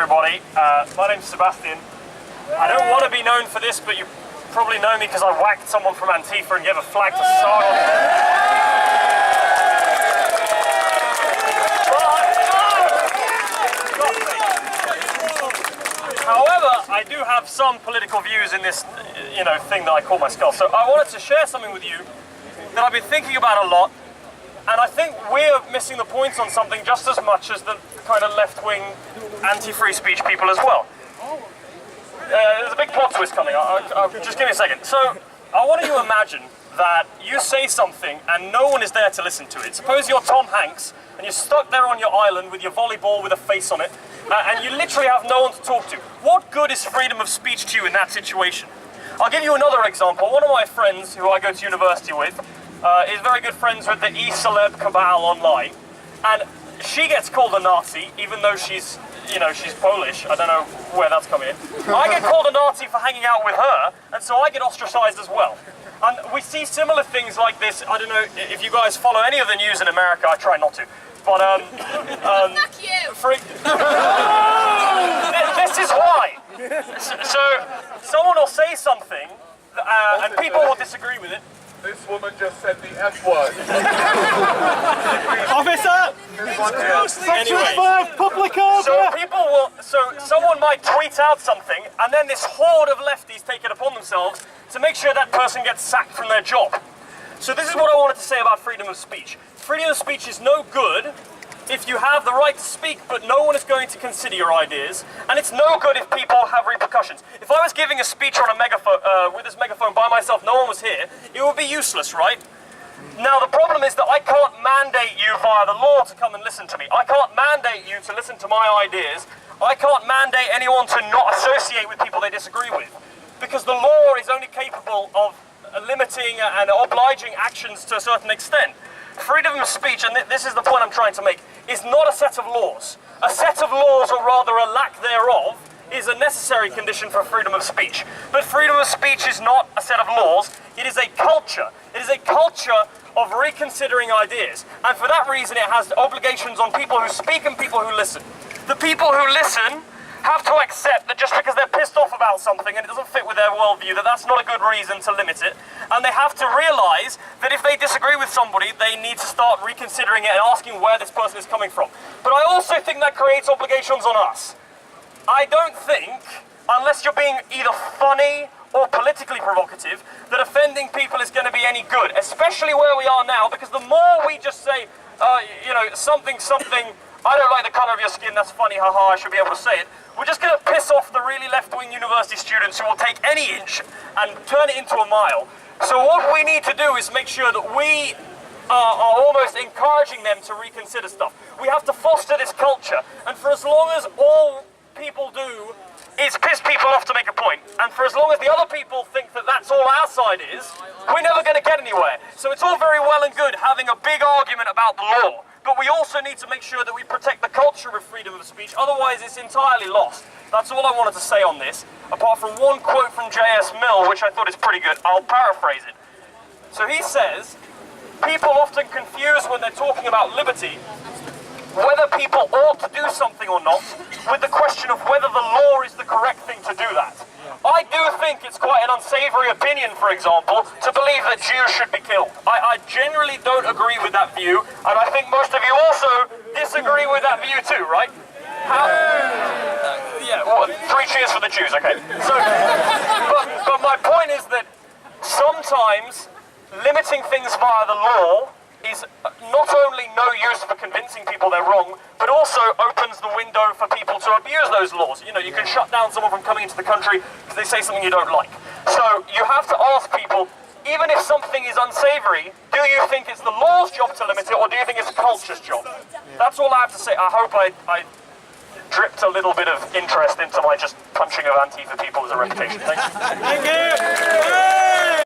everybody. My name's Sebastian. I don't want to be known for this, but you probably know me because I whacked someone from Antifa and gave a flag to Sargon. However, I do have some political views in this, thing that I call my skull. So I wanted to share something with you that I've been thinking about a lot, and I think we're missing the point on something just as much as the kind of left-wing anti-free speech people as well. There's a big plot twist coming. Just give me a second. So, I want you to imagine that you say something and no one is there to listen to it. Suppose you're Tom Hanks and you're stuck there on your island with your volleyball with a face on it, and you literally have no one to talk to. What good is freedom of speech to you in that situation? I'll give you another example. One of my friends, who I go to university with, is very good friends with the e-celeb cabal online, and she gets called a Nazi, even though she's Polish. I don't know where that's coming in. I get called a Nazi for hanging out with her, and so I get ostracized as well. And we see similar things like this. I don't know if you guys follow any of the news in America. I try not to. But, fuck you! This is why. So, someone will say something, and people will disagree with it. This woman just said the F word. Officer! Public order! So someone might tweet out something, and then this horde of lefties take it upon themselves to make sure that person gets sacked from their job. So this is what I wanted to say about freedom of speech. Freedom of speech is no good if you have the right to speak, but no one is going to consider your ideas, and it's no good if people have repercussions. If I was giving a speech on a megaphone, with this megaphone by myself, no one was here, it would be useless, right? Now the problem is that I can't mandate you via the law to come and listen to me. I can't mandate you to listen to my ideas. I can't mandate anyone to not associate with people they disagree with, because the law is only capable of limiting and obliging actions to a certain extent. Freedom of speech, and this is the point I'm trying to make, is not a set of laws. A set of laws, or rather a lack thereof, is a necessary condition for freedom of speech. But freedom of speech is not a set of laws, it is a culture. It is a culture of reconsidering ideas. And for that reason it has obligations on people who speak and people who listen. The people who listen have to accept that just because they're pissed off about something and it doesn't fit with their worldview, that that's not a good reason to limit it. And they have to realise that if they disagree with somebody, they need to start reconsidering it and asking where this person is coming from. But I also think that creates obligations on us. I don't think, unless you're being either funny or politically provocative, that offending people is going to be any good, especially where we are now, because the more we just say, something, I don't like the colour of your skin, that's funny, haha, I should be able to say it, we're just going to piss off the really left-wing university students who will take any inch and turn it into a mile. So what we need to do is make sure that we are almost encouraging them to reconsider stuff. We have to foster this culture, and for as long as all people do is piss people off to make a point, and for as long as the other people think that that's all our side is, we're never going to get anywhere. So it's all very well and good having a big argument about the law, but we also need to make sure that we protect the culture of freedom of speech, otherwise it's entirely lost. That's all I wanted to say on this, apart from one quote from J.S. Mill, which I thought is pretty good. I'll paraphrase it. So he says, people often confuse when they're talking about liberty whether people ought to do something or not with the question of whether the law is the correct thing to do that. I do think it's quite an unsavory opinion, for example, to believe that Jews should be killed. I generally don't agree with that view, and I think most of you also disagree with that view too, right? Well, 3 cheers for the Jews, okay. So, but my point is that sometimes limiting things via the law is not only no use for convincing people they're wrong, but also opens the window for people to abuse those laws. You can shut down someone from coming into the country because they say something you don't like. So you have to ask people, even if something is unsavory, do you think it's the law's job to limit it, or do you think it's culture's job? That's all I have to say. I hope I dripped a little bit of interest into my just punching of Antifa people as a reputation. Thank you. Thank you.